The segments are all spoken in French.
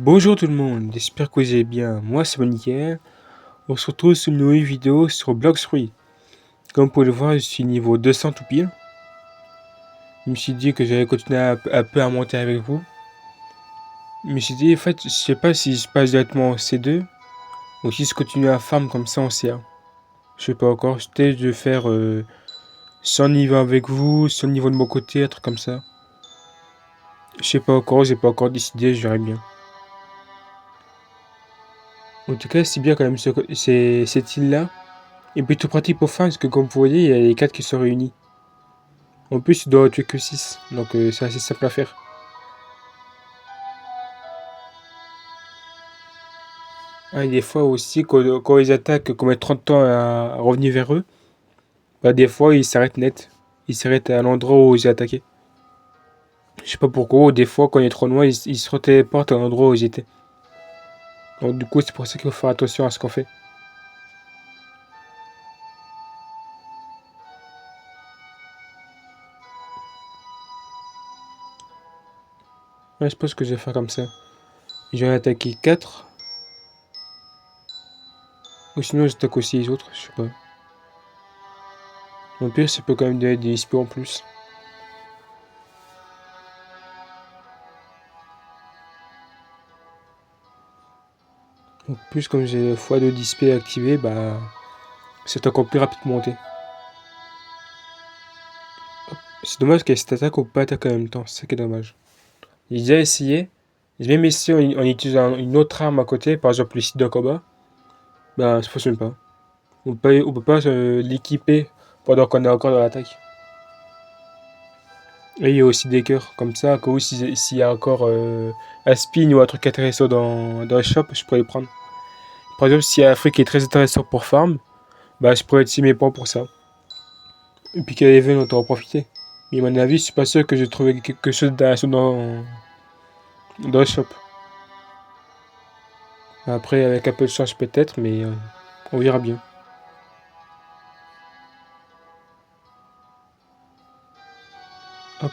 Bonjour tout le monde, j'espère que vous allez bien. Moi c'est Monicaire. On se retrouve sur une nouvelle vidéo sur Blox-Fruits. Comme vous pouvez le voir, je suis niveau 200 tout pile. Je me suis dit que j'allais continuer un peu à monter avec vous. Je me suis dit, en fait, je sais pas si je passe directement au C2 ou si je continue à farm comme ça en C1. Je sais pas encore, j'étais de faire 100 niveaux avec vous, 100 niveaux de mon côté, un truc comme ça. Je sais pas encore, j'ai pas encore décidé, je verrai bien. En tout cas, c'est bien quand même cette île-là. Et puis tout pratique pour farm parce que comme vous voyez, il y a les 4 qui sont réunis. En plus, il doit tuer que 6, donc c'est assez simple à faire. Ah, et des fois aussi, quand ils attaquent, qu'on met 30 temps à revenir vers eux, bah des fois ils s'arrêtent net. Ils s'arrêtent à l'endroit où j'ai attaqué. Je sais pas pourquoi, ou des fois quand il est trop loin, ils se téléportent à l'endroit où j'étais. Donc du coup, c'est pour ça qu'il faut faire attention à ce qu'on fait. Ouais, je pense que je vais faire comme ça. Je vais en attaquer 4, ou sinon j'attaque aussi les autres, je sais pas. Au pire, ça peut quand même donner des XP en plus. En plus, comme j'ai x2 d'XP activé, bah c'est encore plus rapide pour monter. C'est dommage qu'elle s'attaque ou pas attaque en même temps, c'est ça qui est dommage. J'ai déjà essayé, j'ai même essayé en utilisant une autre arme à côté, par exemple le site de combat, bah ça fonctionne pas. On peut pas l'équiper pendant qu'on est encore dans l'attaque. Et il y a aussi des cœurs, comme ça, au cas où s'il y a encore un spin ou un truc intéressant dans le shop, je pourrais les prendre. Par exemple, s'il y a un truc qui est très intéressant pour farm, bah je pourrais utiliser mes points pour ça. Et puis qu'à l'event, on t'en profiter. Mais à mon avis, je suis pas sûr que j'ai trouvé quelque chose d'intéressant dans le shop. Après, avec un peu de chance peut-être, mais on verra bien. Hop,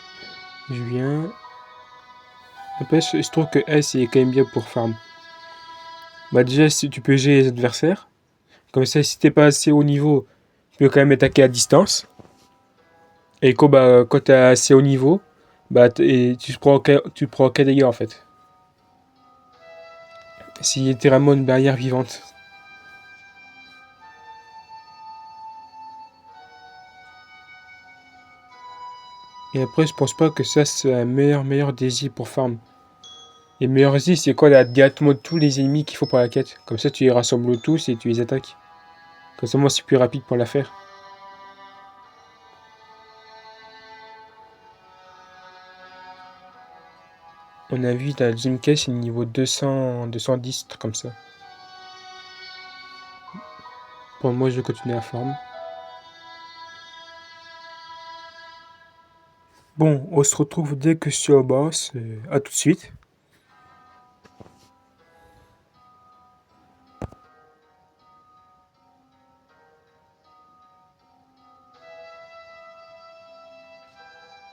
je viens. Après, je trouve que S est quand même bien pour farm. Bah déjà, si tu peux gérer les adversaires. Comme ça, si t'es pas assez haut niveau, tu peux quand même attaquer à distance. Et quand t'es assez haut niveau, bah tu prends aucun dégât en fait. C'est littéralement une barrière vivante. Et après, je pense pas que ça c'est un meilleur désir pour farm. Les meilleurs désir, c'est quoi? Là, directement tous les ennemis qu'il faut pour la quête. Comme ça, tu les rassembles tous et tu les attaques. Comme ça, moi, c'est plus rapide pour la faire. On a vu la deuxième quête, c'est niveau 200, 210, truc comme ça. Pour moi, je vais continuer à farm. Bon, on se retrouve dès que je suis au boss. À tout de suite.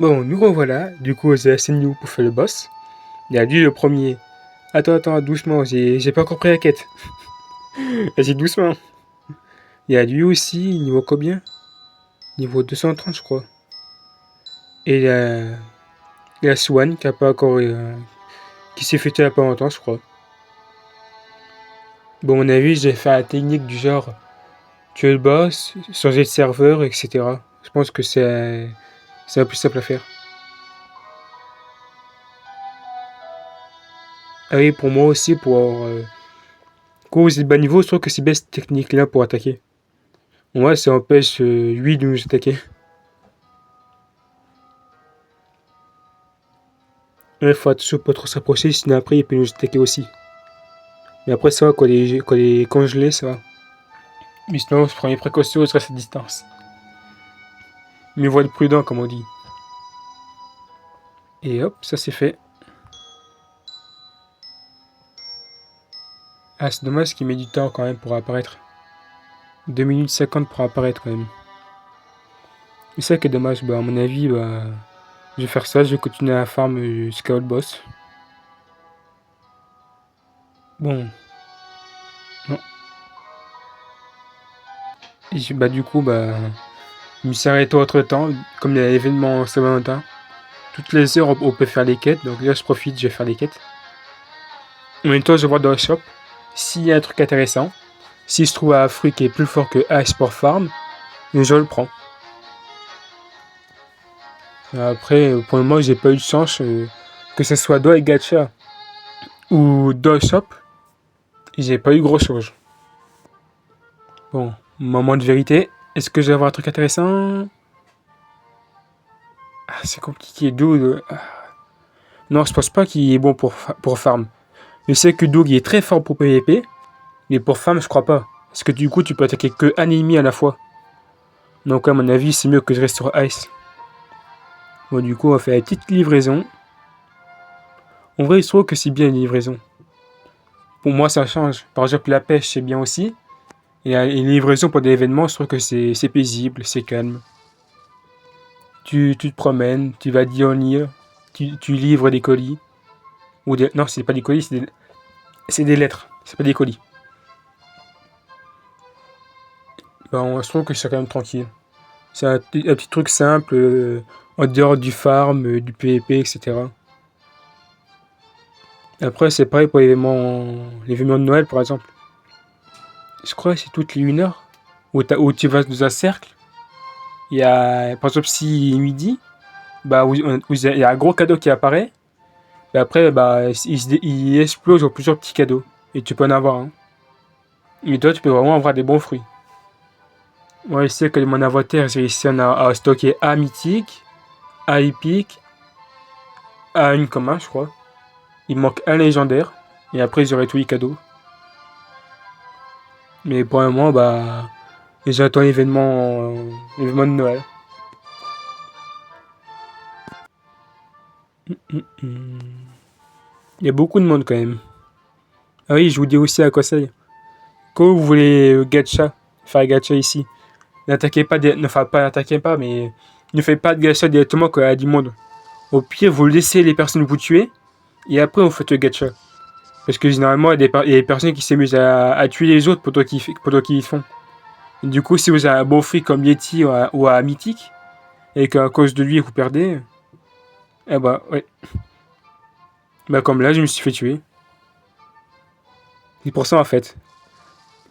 Bon, nous revoilà. Du coup, j'ai assez de nous pour faire le boss. Il y a lui le premier. Attends, doucement, j'ai pas compris la quête. Vas-y, doucement. Il y a lui aussi, niveau combien? Niveau 230, je crois. Et il y a Swan qui a pas encore. Qui s'est fêté il y a pas longtemps, je crois. Bon, à mon avis, j'ai fait la technique du genre tuer le boss, changer de serveur, etc. Je pense que c'est un plus simple à faire. Ah oui, pour moi aussi, quand vous êtes bas niveau, je trouve que c'est bien cette technique-là pour attaquer. Moi, ça empêche lui de nous attaquer. Il faut attention pas trop s'approcher, sinon après il peut nous attaquer aussi. Mais après ça va, quand il est congelé, ça va. Mais sinon, on se prend les précautions, on se reste à distance. Mieux vaut être prudent, comme on dit. Et hop, ça c'est fait. Ah, c'est dommage qu'il met du temps quand même pour apparaître. 2 minutes 50 pour apparaître quand même. C'est ça qui est dommage, bah à mon avis, bah je vais faire ça, je vais continuer à farm jusqu'à le boss. Bon, non. Bah du coup, bah, je me suis arrêté autre temps, comme il y a l'événement Saint-Valentin. Toutes les heures, on peut faire les quêtes, donc là, je profite, je vais faire les quêtes. En même temps, je vois dans le shop s'il y a un truc intéressant. Si je trouve un fruit qui est plus fort que Ice pour Farm, je le prends. Après, pour le moment, j'ai pas eu de chance, que ce soit dans les gacha ou dans le shop, j'ai pas eu gros chose. Bon, moment de vérité. Est-ce que je vais avoir un truc intéressant? Ah, c'est compliqué. Doug. Non, je pense pas qu'il est bon pour farm. Je sais que Doug il est très fort pour PvP, mais pour farm, je crois pas. Parce que du coup, tu peux attaquer que un ennemi à la fois. Donc, à mon avis, c'est mieux que je reste sur Ice. Bon, du coup, on va faire une petite livraison. En vrai, je trouve que c'est bien une livraison. Pour moi, ça change. Par exemple, la pêche, c'est bien aussi. Et une livraison pour des événements, je trouve que c'est paisible, c'est calme. Tu te promènes, tu vas dire en lire, tu livres des colis. Ou des, non, c'est pas des colis, c'est des lettres. C'est pas des colis. Ben, je trouve que c'est quand même tranquille. C'est un petit truc simple, en dehors du farm, du PvP, etc. Après, c'est pareil pour l'événement de Noël, par exemple. Je crois que c'est toutes les 1 heure où tu vas dans un cercle. Il y a, par exemple, si midi, bah, il y a un gros cadeau qui apparaît. Et après, bah, il explose en plusieurs petits cadeaux. Et tu peux en avoir un. Et toi, tu peux vraiment avoir des bons fruits. Moi, je sais que mon inventaire, j'ai réussi à stocker A mythique, A épique, A une commun, je crois. Il me manque un légendaire. Et après, j'aurai tous les cadeaux. Mais pour le moment, bah, j'attends l'événement de Noël. Il y a beaucoup de monde quand même. Ah oui, je vous dis aussi à quoi ça y est. Quand vous voulez faire gacha ici, n'attaquez pas, enfin pas n'attaquez pas, mais ne faites pas de gacha directement quand il y a du monde. Au pire, vous laissez les personnes vous tuer, et après vous faites le gacha. Parce que généralement, il y a des personnes qui s'amusent à tuer les autres pour toi qu'ils font. Et du coup, si vous avez un bon free comme Yeti ou à Mythique, et qu'à cause de lui vous perdez, eh bah ouais. Bah comme là, je me suis fait tuer. C'est pour ça en fait.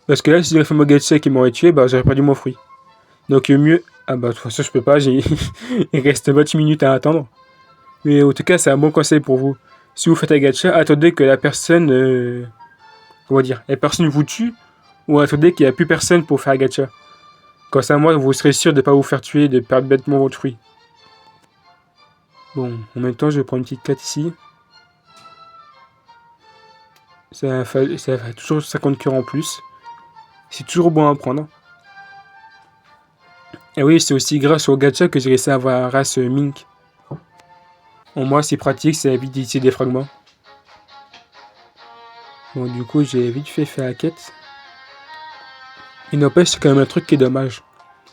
Parce que là, si j'avais fait mon gacha qui m'aurait tué, bah j'aurais perdu mon fruit. Donc mieux. Ah bah de toute façon, je peux pas, il reste 28 minutes à attendre. Mais en tout cas, c'est un bon conseil pour vous. Si vous faites un gacha, attendez que la personne. Comment dire? La personne vous tue, ou attendez qu'il n'y a plus personne pour faire un gacha. Comme ça, moi, vous serez sûr de ne pas vous faire tuer, de perdre bêtement votre fruit. Bon, en même temps, je vais prendre une petite 4 ici. Ça fait toujours 50 cœurs en plus. C'est toujours bon à prendre. Et oui, c'est aussi grâce au gacha que j'ai réussi à avoir la race Mink. Au moins, c'est pratique, ça évite d'utiliser des fragments. Bon, du coup, j'ai vite fait faire la quête. Il n'empêche, c'est quand même un truc qui est dommage.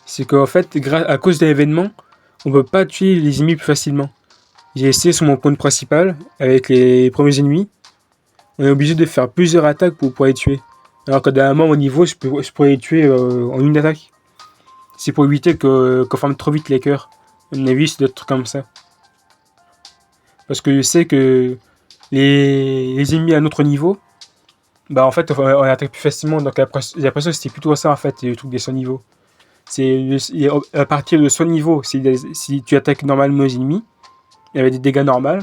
C'est qu'en fait, à cause de l'événement, on peut pas tuer les ennemis plus facilement. J'ai essayé sur mon point principal, avec les premiers ennemis. On est obligé de faire plusieurs attaques pour pouvoir les tuer. Alors que d'un moment au niveau, je pourrais les tuer en une attaque. C'est pour éviter qu'on forme trop vite les cœurs. À mon avis, c'est d'autres trucs comme ça. Parce que je sais que les ennemis à notre niveau, bah en fait, on attaque plus facilement. Donc j'ai l'impression que c'était plutôt ça en fait, le truc des 100 niveaux. C'est à partir de 100 niveaux, si tu attaques normalement les ennemis, il y avait des dégâts normaux.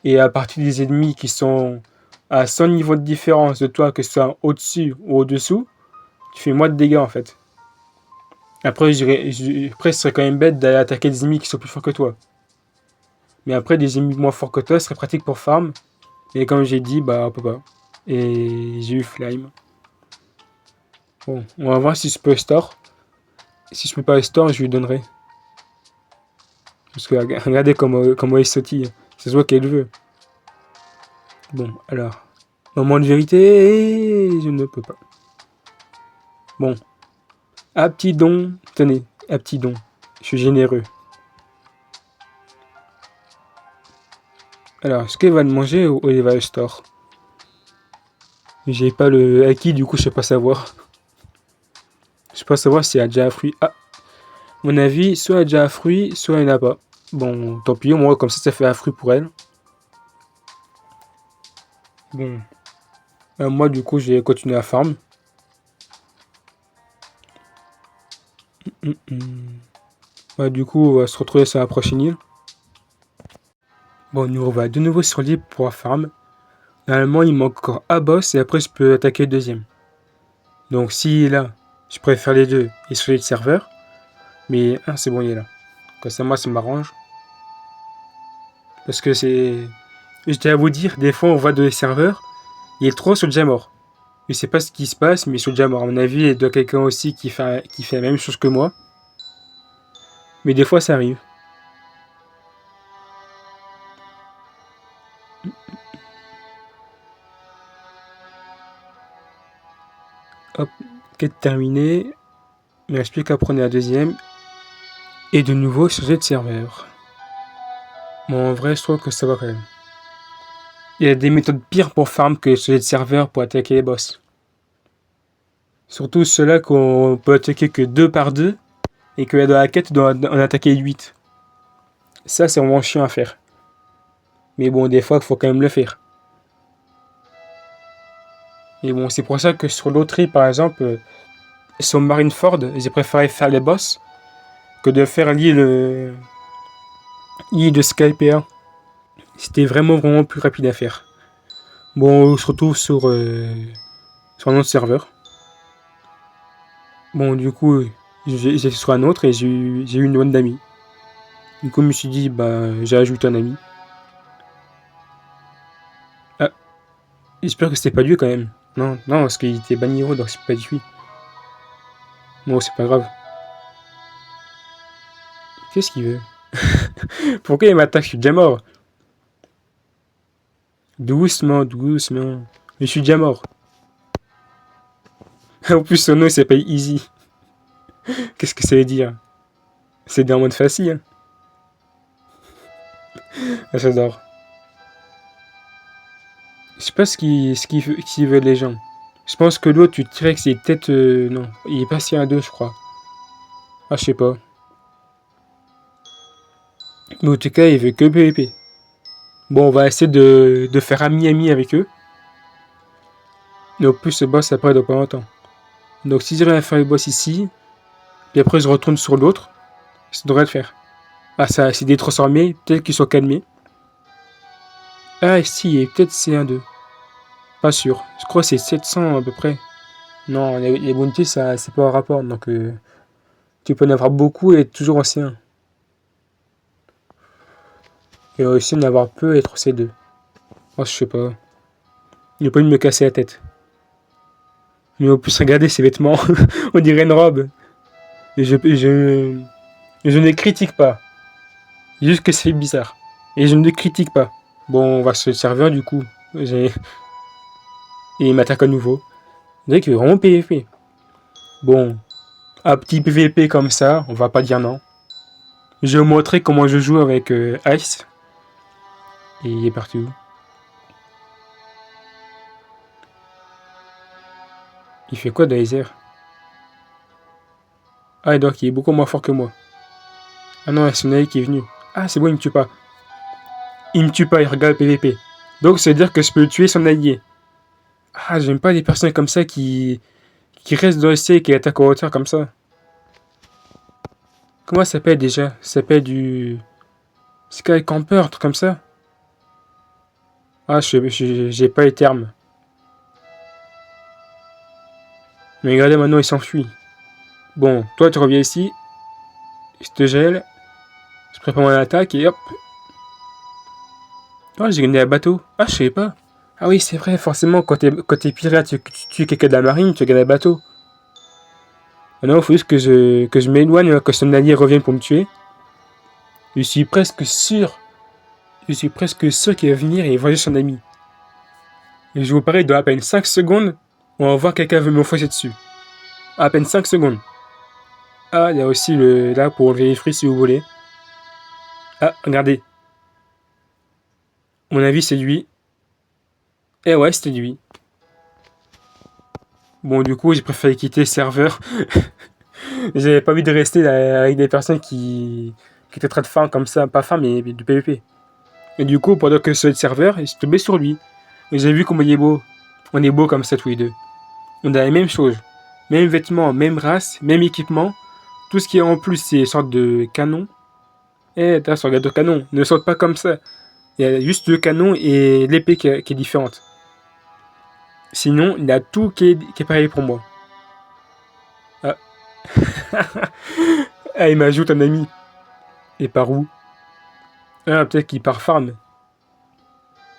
Et à partir des ennemis qui sont à 100 niveaux de différence de toi, que ce soit au-dessus ou au-dessous, tu fais moins de dégâts en fait. Après, ce serait quand même bête d'aller attaquer des ennemis qui sont plus forts que toi. Mais après, des ennemis moins forts que toi, ce serait pratique pour farm. Et comme j'ai dit, bah on peut pas. Et j'ai eu Flame. Bon, on va voir si je peux store. Si je peux pas store, je lui donnerai. Parce que regardez comment il sautille. C'est soit qu'elle veut. Bon, alors. Moment de vérité, je ne peux pas. Bon. À petit don. Tenez, à petit don. Je suis généreux. Alors, est-ce qu'elle va le manger ou il va le store? J'ai pas le acquis, du coup, je sais pas savoir. Je sais pas savoir s'il y a déjà un fruit. Ah, à mon avis, soit il y a déjà un fruit, soit il n'y en a pas. Bon, tant pis, moi, comme ça fait un fruit pour elle. Bon, moi, du coup, j'ai continué à farm. Hum, hum. Ouais, du coup, on va se retrouver sur la prochaine île. Bon, nous on va de nouveau sur l'île pour la farm. Normalement, il manque encore un boss et après, je peux attaquer le deuxième. Donc, s'il est là, je préfère les deux et sur le serveur. Mais, ah, c'est bon, il est là. Comme ça, moi, ça m'arrange. Parce que c'est. Je tiens à vous dire, des fois, on voit de les serveurs, il est trop sur le déjà mort. Je sais pas ce qui se passe, mais sur le déjà mort. À mon avis, il doit quelqu'un aussi qui fait la même chose que moi. Mais des fois, ça arrive. Hop, quête terminée. Il ne reste plus qu'à prendre la deuxième. Et de nouveau, changer de serveur. Bon, en vrai, je trouve que ça va quand même. Il y a des méthodes pires pour farm que changer de serveur pour attaquer les boss. Surtout ceux-là qu'on peut attaquer que 2 par 2 et que dans la quête, on doit en attaquer 8. Ça, c'est vraiment chiant à faire. Mais bon, des fois, il faut quand même le faire. Et bon, c'est pour ça que sur l'autre île, par exemple, sur Marineford, j'ai préféré faire les boss que de faire l'île de Skypea. C'était vraiment plus rapide à faire. Bon, on se retrouve sur un autre serveur. Bon, du coup, j'étais sur un autre et j'ai eu une bande d'amis. Du coup, je me suis dit, bah, j'ai ajouté un ami. Ah, j'espère que c'était pas lui quand même. Non, non, parce qu'il était banni donc c'est pas lui. Bon, c'est pas grave. Qu'est-ce qu'il veut? Pourquoi il m'attaque? Je suis déjà mort. Doucement, doucement. Mais je suis déjà mort. En plus, son nom il s'appelle Easy. Qu'est-ce que ça veut dire? C'est dans mode facile. Ah, j'adore. Je sais pas ce qu'ils veulent les gens. Je pense que l'autre, tu dirais que c'est peut-être. Non, il est passé à 2, je crois. Ah, je sais pas. Mais en tout cas, il veut que PvP. Bon, on va essayer de faire ami-ami avec eux. Et au plus, ce boss après dans pas longtemps. Donc, si j'arrive à faire le boss ici, puis après, je retourne sur l'autre, ça devrait le faire. Ah, ça, c'est des transformés, peut-être qu'ils sont calmés. Ah, si, peut-être c'est un 2. Pas sûr. Je crois que c'est 700 à peu près. Non, les bounties, ça, c'est pas un rapport. Donc, tu peux en avoir beaucoup et être toujours en C1. Et aussi en avoir peu et être C2. Oh, je sais pas. Il a pas envie de me casser la tête. Mais en plus, regardez ses vêtements. On dirait une robe. Et je ne critique pas. Juste que c'est bizarre. Et je ne critique pas. Bon, on va sur le serveur du coup. Et il m'attaque à nouveau. On dirait qu'il veut vraiment PVP. Bon, un petit PVP comme ça, on va pas dire non. Je vais vous montrer comment je joue avec Ice. Et il est parti où? Il fait quoi Dazer? Ah, donc il est beaucoup moins fort que moi. Ah non, c'est Naï qui est venu. Ah, c'est bon, il me tue pas. Il me tue pas, il regarde le PVP. Donc, ça veut dire que je peux tuer son allié. Ah, j'aime pas les personnes comme ça qui restent dans le C et qui attaquent en hauteur comme ça. Comment ça s'appelle déjà? Ça s'appelle du Sky Camper, un truc comme ça. Ah, j'ai pas les termes. Mais regardez, maintenant il s'enfuit. Bon, toi tu reviens ici. Je te gèle. Je prépare mon attaque et hop. Oh, j'ai gagné un bateau. Ah, je sais pas. Ah oui, c'est vrai, forcément, quand t'es pirate, tu tues quelqu'un de la marine, tu gagnes un bateau. Maintenant, il faut juste que je m'éloigne, que son allié revienne pour me tuer. Je suis presque sûr. Je suis presque sûr qu'il va venir et voyager son ami. Et je vous parie, dans à peine 5 secondes, on va voir quelqu'un veut me foncer dessus. À peine 5 secondes. Ah, il y a aussi le là pour enlever les fruits si vous voulez. Ah, regardez. À mon avis, c'est lui. Eh ouais, c'était lui. Bon, du coup, j'ai préféré quitter le serveur. J'avais pas envie de rester là, avec des personnes qui étaient très de faim comme ça, pas faim, mais du PVP. Et du coup, pendant que sur le serveur, je suis tombé sur lui. Et j'ai vu comment il est beau. On est beau comme ça tous les deux. On a les mêmes choses. Même vêtements, même race, même équipement. Tout ce qui est en plus, c'est une sorte de canon. Eh, t'as regarde le canon. Ne saute pas comme ça. Il y a juste le canon et l'épée qui est différente. Sinon, il y a tout qui est pareil pour moi. Ah. Ah, il m'ajoute un ami. Et par où? Ah, peut-être qu'il part farm.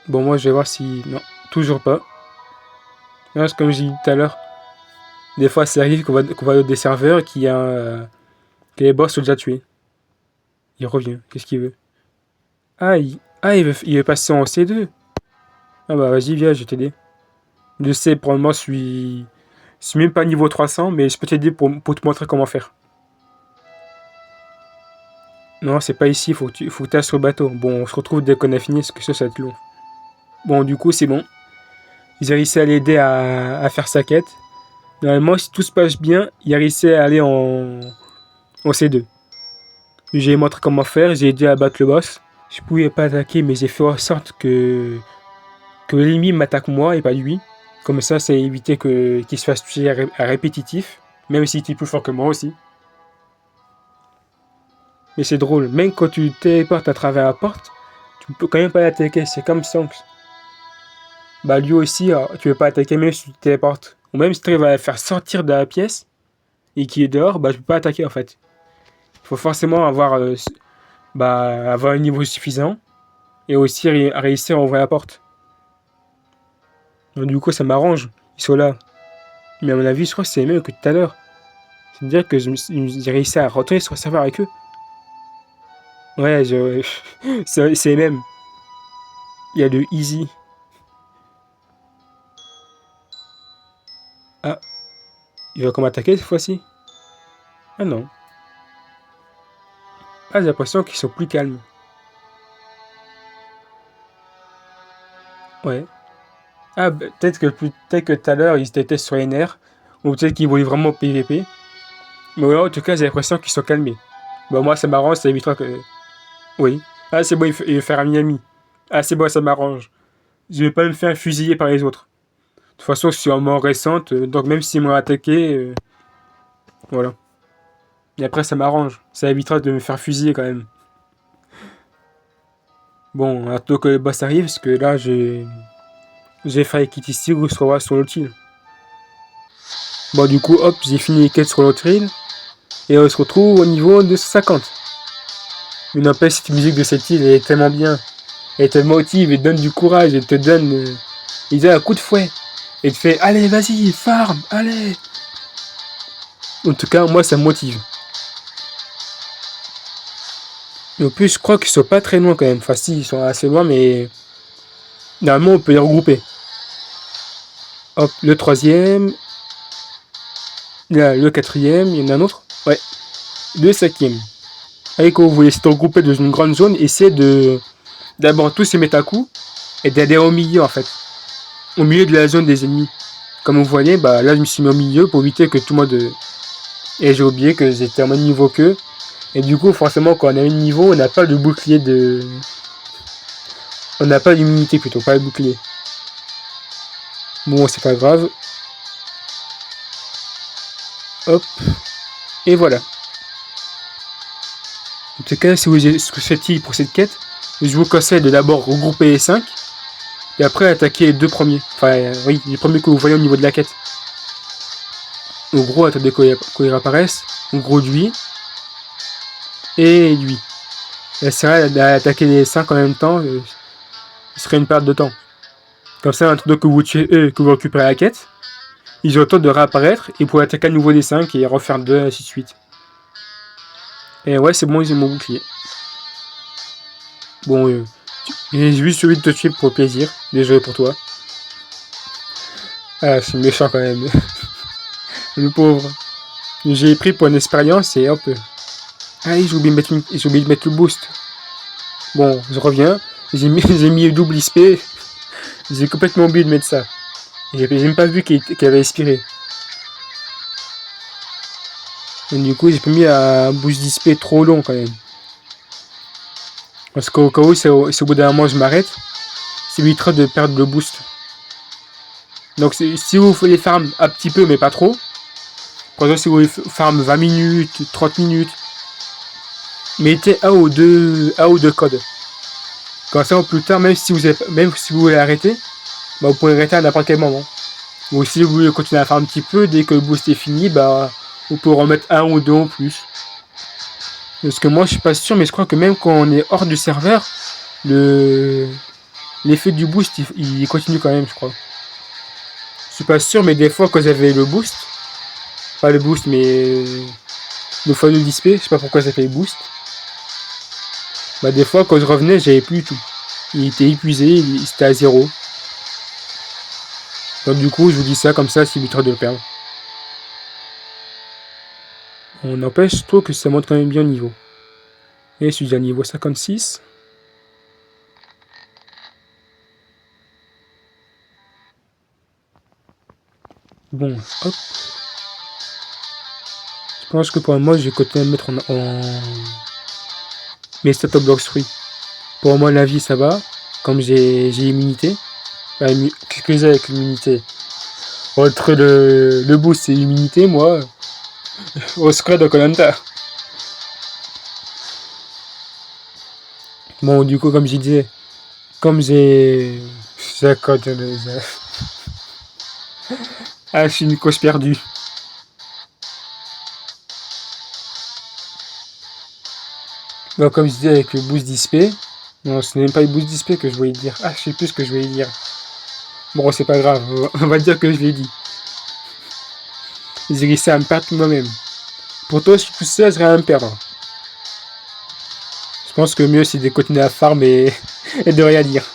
Bon, moi, je vais voir si... Non, toujours pas. Non, c'est comme j'ai dit tout à l'heure. Des fois, ça arrive qu'on va dans des serveurs et que les boss sont déjà tués. Il revient. Qu'est-ce qu'il veut? Ah, il veut passer en C2. Ah bah, vas-y, viens, je vais t'aider. Je sais, pour le moment, je suis même pas niveau 300, mais je peux t'aider pour te montrer comment faire. Non, c'est pas ici, faut que tu ailles sur le bateau. Bon, on se retrouve dès qu'on a fini, parce que ça va être long. Bon, du coup, c'est bon. Ils réussaient à l'aider à faire sa quête. Normalement, si tout se passe bien, il réussit à aller en C2. J'ai montré comment faire, j'ai aidé à battre le boss. Je pouvais pas attaquer, mais j'ai fait en sorte que l'ennemi m'attaque moi et pas lui. Comme ça évité qu'il se fasse tuer à répétitif, même s'il était plus fort que moi aussi. Mais c'est drôle, même quand tu téléportes à travers la porte, tu peux quand même pas l'attaquer, c'est comme Shanks. Bah lui aussi, tu peux pas attaquer même si tu téléportes. Ou même si tu arrives à le faire sortir de la pièce et qu'il est dehors, bah tu peux pas attaquer en fait. Il faut forcément avoir un niveau suffisant et aussi réussir à ouvrir la porte. Donc, du coup, ça m'arrange, ils sont là. Mais à mon avis, je crois que c'est même que tout à l'heure. C'est-à-dire que j'ai réussi à retourner sur le serveur avec eux. Ouais, c'est même. Il y a le easy. Ah, il va comment attaquer cette fois-ci? Ah non. Ah, j'ai l'impression qu'ils sont plus calmes. Ouais. Ah, peut-être que tout à l'heure, ils étaient sur les nerfs. Ou peut-être qu'ils voulaient vraiment PVP. Mais ouais, en tout cas, j'ai l'impression qu'ils sont calmés. Bon, moi, ça m'arrange, ça évitera que... Oui. Ah, c'est bon, il veut faire un ami. Ah, c'est bon, ça m'arrange. Je vais pas me faire fusiller par les autres. De toute façon, je suis en mort récente, donc même s'ils m'ont attaqué, voilà. Et après, ça m'arrange. Ça évitera de me faire fusiller quand même. Bon, attends que le boss arrive, parce que là, j'ai failli quitter ici ou se revoir sur l'autre île. Bon, du coup, hop, j'ai fini les quêtes sur l'autre île. Et on se retrouve au niveau 250. Mais n'empêche, cette musique de cette île, elle est tellement bien. Elle te motive, elle te donne du courage, elle te donne... il donne un coup de fouet. Et te fait, allez, vas-y, farm, allez. En tout cas, moi, ça me motive. Et en plus, je crois qu'ils sont pas très loin quand même. Enfin, si, ils sont assez loin, mais... normalement, on peut les regrouper. Hop, le troisième. Là, le quatrième, il y en a un autre. Ouais, le cinquième. Allez, quand vous voulez se regrouper dans une grande zone, essayez d'abord tous se mettre à coup et d'aller au milieu en fait. Au milieu de la zone des ennemis. Comme vous voyez, bah là je me suis mis au milieu pour éviter que tout le monde... Et j'ai oublié que j'étais en même niveau qu'eux. Et du coup, forcément, quand on a un niveau, on n'a pas de bouclier de... On n'a pas d'immunité plutôt, pas de bouclier. Bon, c'est pas grave. Hop. Et voilà. En tout cas, si vous souhaitez pour cette quête, je vous conseille de d'abord regrouper les 5 et après attaquer les deux premiers. Enfin, oui, les premiers que vous voyez au niveau de la quête. En gros, attendez qu'ils apparaissent. En gros, lui et lui. Essayez d'attaquer les 5 en même temps, ce serait une perte de temps. Comme ça, attendant que vous tuez eux, que vous récupérez la quête, ils ont le temps de réapparaître et pour attaquer à nouveau les 5 et refaire 2, ainsi de suite. Et ouais, c'est bon, ils ont mon bouclier. Bon, j'ai juste envie de te tuer pour le plaisir. Désolé pour toi. Ah, c'est méchant quand même. Le pauvre. J'ai pris pour une expérience et hop. Ah, j'ai oublié de mettre le boost. Bon, je reviens. J'ai mis le double XP. J'ai complètement oublié de mettre ça. J'ai même pas vu qu'il avait expiré. Donc du coup, j'ai pas mis un boost display trop long quand même. Parce qu'au cas où, c'est au bout d'un moment je m'arrête, ça évitera de perdre le boost. Donc si vous voulez farm un petit peu mais pas trop, par exemple si vous voulez farm 20 minutes, 30 minutes, mettez un ou deux codes. Comme ça plus tard, même si vous voulez arrêter, bah, vous pouvez arrêter à n'importe quel moment. Ou si vous voulez continuer à faire un petit peu, dès que le boost est fini, bah, vous pouvez remettre un ou deux en plus. Parce que moi je suis pas sûr, mais je crois que même quand on est hors du serveur, l'effet du boost il continue quand même, je crois. Je suis pas sûr, mais des fois quand j'avais le boost, pas le boost mais le fameux display, je sais pas pourquoi ça fait boost. Bah des fois quand je revenais j'avais plus du tout. Il était épuisé, c'était à 0. Donc du coup je vous dis ça comme ça, c'est évitera de le perdre. On n'empêche, je trouve que ça monte quand même bien au niveau. Et je suis déjà niveau 56. Bon, hop. Je pense que pour moi, je vais continuer à mettre en mes stats of block fruits. Pour moi, la vie, ça va. Comme j'ai immunité. Qu'est-ce que j'ai avec l'immunité? Entre le boost et l'immunité, moi, au squad de Koh-Lanta. Bon, du coup, comme je disais, comme j'ai... Ah, je suis une coche perdue. Bon, comme je disais avec le boost display. Non, ce n'est même pas le boost display que je voulais dire. Ah, je sais plus ce que je voulais dire. Bon, c'est pas grave, on va dire que je l'ai dit. J'ai réussi à me perdre moi-même. Pour toi, je suis tout seul, je serais à me perdre. Je pense que mieux c'est de continuer à farm et de rien dire.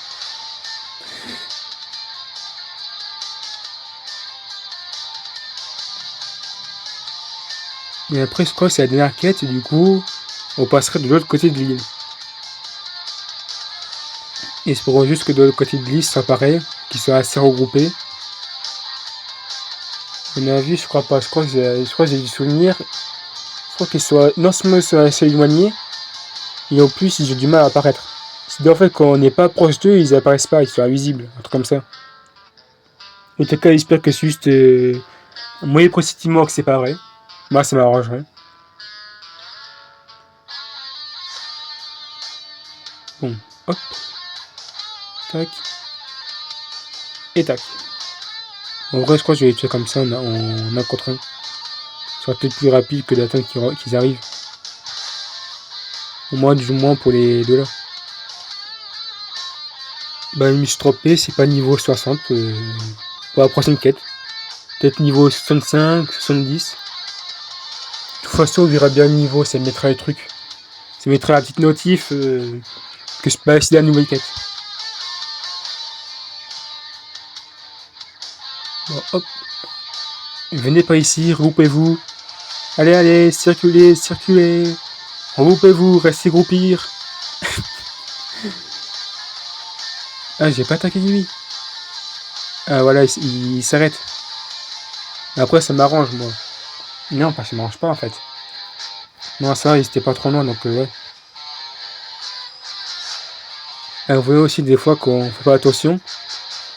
Et après, je crois que c'est la dernière quête, et du coup, on passerait de l'autre côté de l'île. Espérons juste que de l'autre côté de l'île, ça soit pareil, qu'ils soient assez regroupés. À mon avis, je crois pas. Je crois que j'ai du souvenir. Je crois qu'ils soient non seulement assez éloignés, et en plus, ils ont du mal à apparaître. C'est en fait, quand on n'est pas proche d'eux, ils apparaissent pas, ils sont invisibles, un truc comme ça. En tout cas, j'espère que c'est juste moyen précisément que c'est pas vrai. Moi, ça m'arrangerait. Bon, hop, tac, et tac. En vrai, je crois que je vais les tuer comme ça en un contre un. Ce sera peut-être plus rapide que d'attendre qu'ils arrivent. Au moins, du moins pour les deux là. Bah, je me suis trompé, c'est pas niveau 60 pour la prochaine quête. Peut-être niveau 65, 70. De toute façon, on verra bien le niveau, ça mettra les trucs. Ça mettra la petite notif que je peux accéder à la nouvelle quête. Bon, hop. Venez par ici, regroupez-vous. Allez, allez, circulez, circulez. Regroupez-vous, restez groupir. Ah, j'ai pas attaqué lui. Ah, voilà, il s'arrête. Après, ça m'arrange, moi. Non, ça m'arrange pas, en fait. Non, ça, il était pas trop loin, donc ouais. Vous voyez aussi des fois qu'on fait pas attention.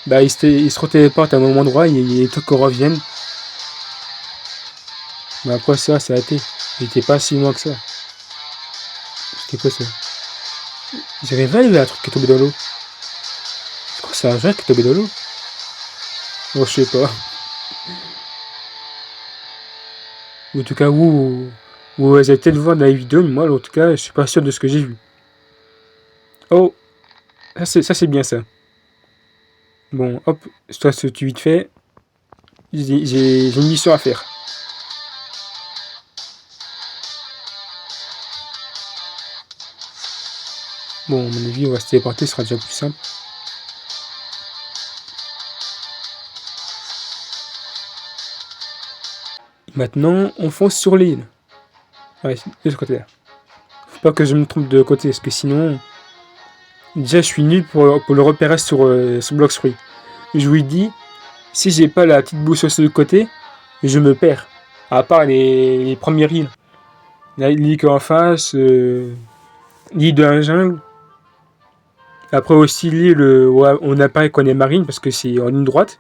Bah, il se retéléporte à un moment endroit, il est temps qu'on revienne. Mais après ça, ça a été. Il était pas si loin que ça. C'était quoi ça? J'arrive à lever un truc qui est tombé dans l'eau. Je crois que c'est un jeu qui est tombé dans l'eau. Bon, je sais pas. En tout cas, vous allez peut-être voir dans les vidéos, mais moi, en tout cas, je suis pas sûr de ce que j'ai vu. Oh, ça c'est bien ça. Bon, hop, je dois se tuer vite fait. J'ai une mission à faire. Bon, à mon avis, on va se téléporter, ce sera déjà plus simple. Maintenant, on fonce sur l'île. Ouais, de ce côté-là. Faut pas que je me trompe de côté, parce que sinon... Déjà, je suis nul pour le repérage sur Blox Fruit. Je vous dis, si j'ai pas la petite boussole sur le côté, je me perds. À part les premières îles. L'île qui est en face, l'île de la jungle. Après aussi l'île où on apparaît qu'on est marine parce que c'est en ligne droite.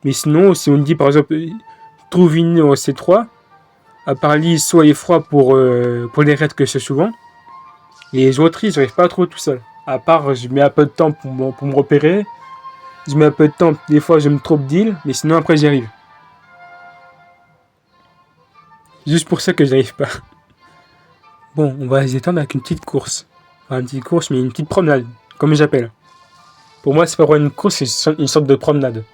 Mais sinon, si on dit par exemple trouve une île en C3, à part l'île soit et froid pour les raids que c'est souvent, les autres îles, j'arrive pas à trouver tout seul. À part, je mets un peu de temps pour me repérer. Je mets un peu de temps, des fois je me trompe d'île, mais sinon après j'y arrive. Juste pour ça que j'arrive pas. Bon, on va les étendre avec une petite course. Enfin, une petite course, mais une petite promenade, comme j'appelle. Pour moi, c'est pas vraiment une course, c'est une sorte de promenade.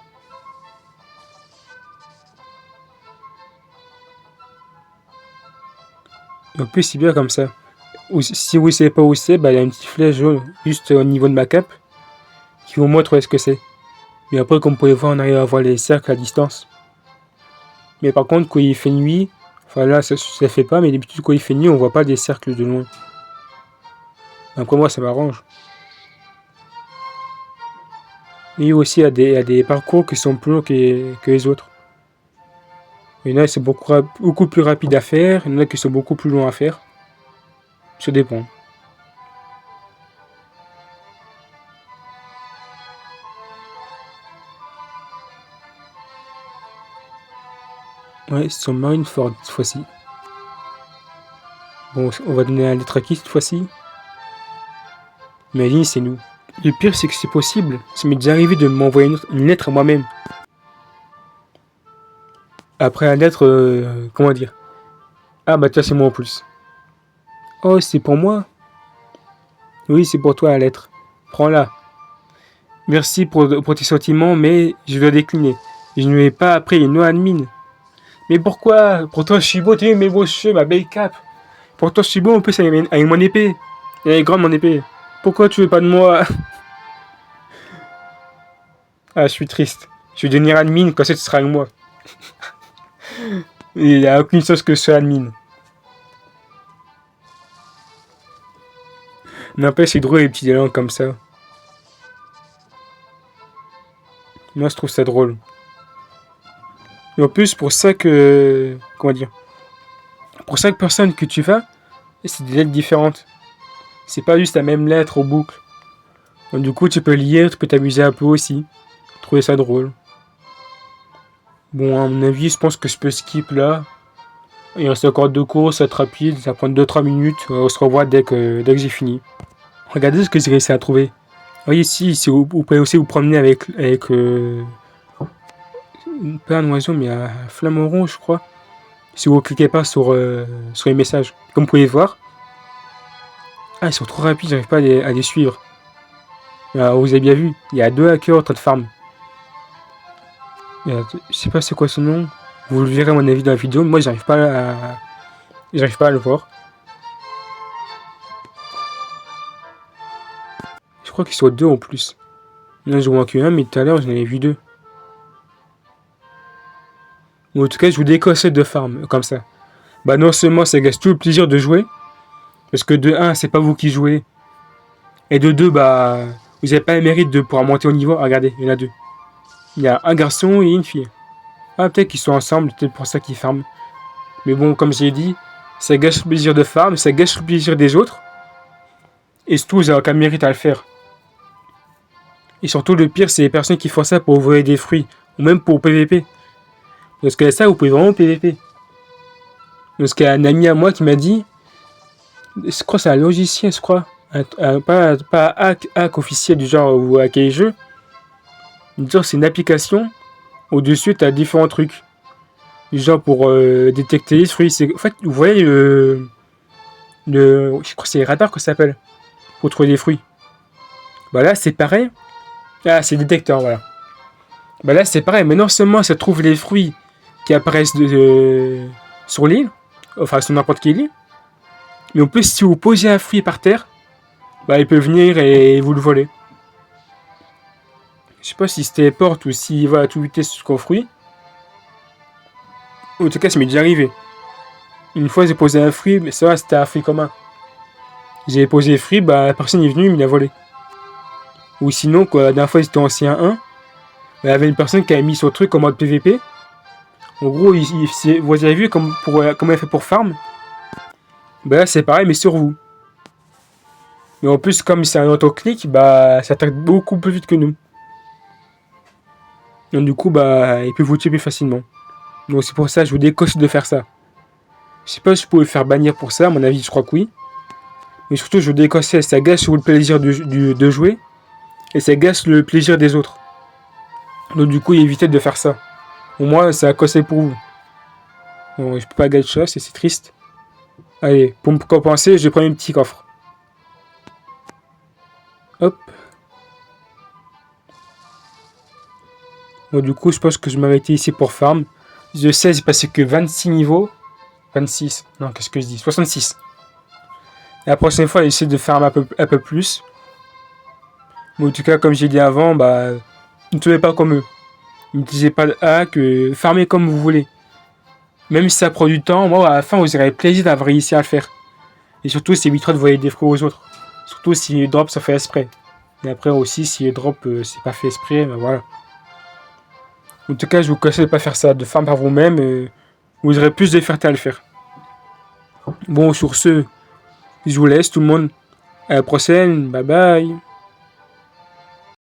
Et en plus, c'est bien comme ça. Si vous savez pas où c'est, bah, il y a une petite flèche jaune juste au niveau de ma cape qui vous montre où est-ce que c'est. Mais après, comme vous pouvez voir, on arrive à voir les cercles à distance. Mais par contre, quand il fait nuit, enfin là, ça fait pas, mais d'habitude, quand il fait nuit, on voit pas des cercles de loin. Après, moi, ça m'arrange. Et aussi, il y a des parcours qui sont plus longs que les autres. Il y en a qui sont beaucoup plus rapides à faire, il y en a qui sont beaucoup plus longs à faire. Ça dépend. Ouais, c'est sur Marineford cette fois-ci. Bon, on va donner la lettre à qui cette fois-ci? Imagine, c'est nous. Le pire, c'est que c'est possible. Ça m'est déjà arrivé de m'envoyer une lettre à moi-même. Après la lettre, comment dire? Ah bah tiens, c'est moi en plus. Oh, c'est pour moi? Oui, c'est pour toi la lettre. Prends-la. Merci pour tes sentiments, mais je dois décliner. Je ne vais pas après une admin. Mais pourquoi? Pourtant, je suis beau, t'as vu mes beaux cheveux, ma belle cape. Pourtant, je suis beau en plus avec mon épée. Elle est grande, mon épée. Pourquoi tu veux pas de moi? Ah, je suis triste. Je vais devenir admin, quand ça, tu seras avec moi. Il n'y a aucune chose que je sois admin. N'empêche, c'est drôle les petits dialogues comme ça. Moi, je trouve ça drôle. Et en plus, pour ça que... Comment dire? Pour chaque personne que tu vas, c'est des lettres différentes. C'est pas juste la même lettre au boucle. Donc, du coup, tu peux lire, tu peux t'amuser un peu aussi. Trouver ça drôle. Bon, à mon avis, je pense que je peux skip là. Il reste encore 2 courses, ça va être rapide, ça va prendre 2-3 minutes. On se revoit dès que j'ai fini. Regardez ce que j'ai réussi à trouver. Vous voyez ici, vous pouvez aussi vous promener avec pas un oiseau, mais un flammeron, je crois. Si vous cliquez pas sur les messages. Comme vous pouvez voir. Ah, ils sont trop rapides, j'arrive pas à les suivre. Alors, vous avez bien vu, il y a 2 hackers en train de farm. Je sais pas c'est quoi son nom. Vous le verrez à mon avis dans la vidéo. Moi, j'arrive pas à le voir. Je crois qu'ils sont 2 en plus. Là, je vois qu'un, mais tout à l'heure, j'en avais vu 2. Ou en tout cas, je vous déconseille de farm, comme ça. Bah non seulement ça gâche tout le plaisir de jouer, parce que de 1, c'est pas vous qui jouez. Et de 2, bah, vous n'avez pas le mérite de pouvoir monter au niveau. Regardez, il y en a 2. Il y a un garçon et une fille. Ah, peut-être qu'ils sont ensemble, peut-être pour ça qu'ils farment. Mais bon, comme j'ai dit, ça gâche le plaisir de farm, ça gâche le plaisir des autres. Et surtout, vous n'avez aucun mérite à le faire. Et surtout, le pire, c'est les personnes qui font ça pour voler des fruits, ou même pour PVP. Parce que ça, vous pouvez vraiment PVP. Parce qu'il y a un ami à moi qui m'a dit, je crois que c'est un logiciel, je crois. Pas hack officiel du genre où hacker les jeux. Genre, c'est une application. Au-dessus, tu as différents trucs. Genre pour détecter les fruits. En fait, vous voyez je crois que c'est les radars que ça s'appelle. Pour trouver des fruits. Bah là, c'est pareil. Ah, c'est détecteur, voilà. Bah là, c'est pareil. Mais non seulement ça trouve les fruits qui apparaissent sur l'île. Enfin, sur n'importe quelle île. Mais en plus, si vous posez un fruit par terre, bah, il peut venir et vous le voler. Je sais pas si c'était téléporte ou s'il va à toute vitesse jusqu'au fruit. En tout cas, ça m'est déjà arrivé. Une fois, j'ai posé un fruit, mais ça va, c'était un fruit commun. J'ai posé le fruit, bah, la personne est venue, il me l'a volé. Ou sinon, quoi, la dernière fois, j'étais en C1-1. Il y avait une personne qui avait mis son truc en mode PVP. En gros, vous avez vu comment elle fait pour farm? Bah là, c'est pareil, mais sur vous. Mais en plus, comme c'est un auto-clic, bah ça attaque beaucoup plus vite que nous. Donc du coup, bah, il peut vous tuer plus facilement. Donc c'est pour ça que je vous déconseille de faire ça. Je sais pas si je peux le faire bannir pour ça, à mon avis, je crois que oui. Mais surtout, je vous déconseille, ça gâche le plaisir de jouer. Et ça gâche le plaisir des autres. Donc du coup, évitez de faire ça. Au moins, c'est un conseil pour vous. Bon, je peux pas gagner de chance et c'est triste. Allez, pour me compenser, je vais prendre un petit coffre. Hop. Bon, du coup, je pense que je m'arrêtais ici pour farm. Je sais, j'ai passé que 26 niveaux. 26. Non, qu'est-ce que je dis? 66. Et la prochaine fois, j'essaie de farm un peu plus. Mais en tout cas, comme j'ai dit avant, bah, ne soyez pas comme eux. N'utilisez pas de hack, farmez comme vous voulez. Même si ça prend du temps, moi, à la fin, vous aurez plaisir d'avoir réussi à le faire. Et surtout, c'est évitera de voyer des fruits aux autres. Surtout si les drops, ça fait exprès. Et après aussi, si les drops, c'est pas fait exprès, ben voilà. En tout cas, je vous conseille de pas faire ça, de farm par vous-même. Vous aurez plus de fierté à le faire. Bon, sur ce, je vous laisse tout le monde. À la prochaine. Bye bye.